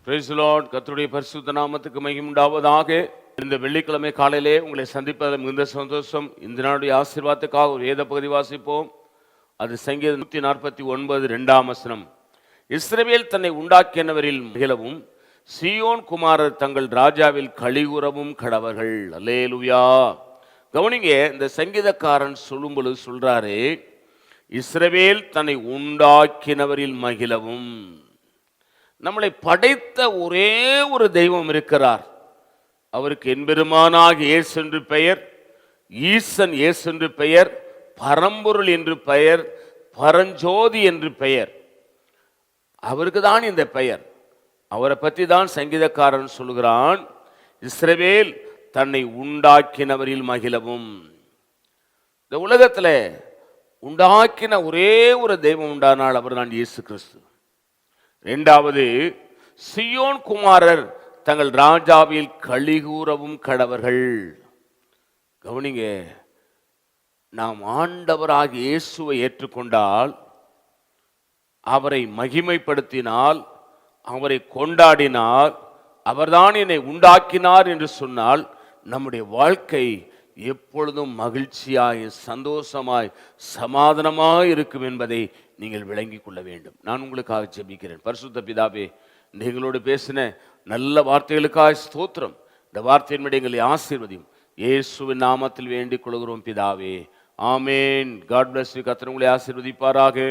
Praise the Lord. கர்த்தருடைய பரிசுத்த நாமத்துக்கு மகிமை உண்டாவதாக. இந்த வெள்ளிக்கிழமை காலையிலே உங்களை சந்திப்பதில் மிகுந்த சந்தோஷம். இந்த நாளுடைய ஆசீர்வாதத்துக்காக ஒரு வேத பகுதி வாசிப்போம். அது சங்கீதம் 149 2ஆம் வசனம். இஸ்ரவேல் தன்னை உண்டாக்கினவரில் மகிழவும், சீயோன் குமாரர் தங்கள் ராஜாவில் களிகூறவும் கடவர்கள். அல்லேலூயா. கவனிங்க, இந்த சங்கீதக்காரன் சொல்லும் பொழுது சொல்றாரு, இஸ்ரவேல் தன்னை உண்டாக்கினவரில் மகிழவும். நம்மளை படைத்த ஒரே ஒரு தெய்வம் இருக்கிறார். அவருக்கு எம்பெருமானாக இயேசு என்று பெயர், ஈசன் இயேசு என்று பெயர், பரம்பொருள் என்று பெயர், பரஞ்சோதி என்று பெயர். அவருக்கு தான் இந்த பெயர். அவரை பற்றி தான் சங்கீதக்காரன் சொல்கிறான், இஸ்ரவேல் தன்னை உண்டாக்கினவரில் மகிழவும். இந்த உலகத்தில் உண்டாக்கின ஒரே ஒரு தெய்வம் உண்டானால் அவர் தான் இயேசு கிறிஸ்து. இரண்டாவது, சீயோன் குமாரர் தங்கள் ராஜாவில் களிகூறவும் கடவர்கள். கவனிங்க, நாம் ஆண்டவராகிய இயேசுவை ஏற்றுக்கொண்டால், அவரை மகிமைப்படுத்தினால், அவரை கொண்டாடினால், அவர்தான் என்னை உண்டாக்கினார் என்று சொன்னால், நம்முடைய வாழ்க்கை எப்பொழுதும் மகிழ்ச்சியாய், சந்தோஷமாய், சமாதானமாய் இருக்கும் என்பதை நீங்கள் விளங்கிக் கொள்ள வேண்டும். நான் உங்களுக்காக ஜெபிக்கிறேன். பரிசுத்த பிதாவே, நீங்களோடு பேசின நல்ல வார்த்தைகளுக்காக ஸ்தோத்திரம். இந்த வார்த்தையின்படி எங்களை ஆசீர்வதியும். இயேசுவின் நாமத்தில் வேண்டிக் கொள்கிறோம் பிதாவே, ஆமேன். God bless you. கர்த்தர் உங்களை ஆசீர்வதிப்பாராக.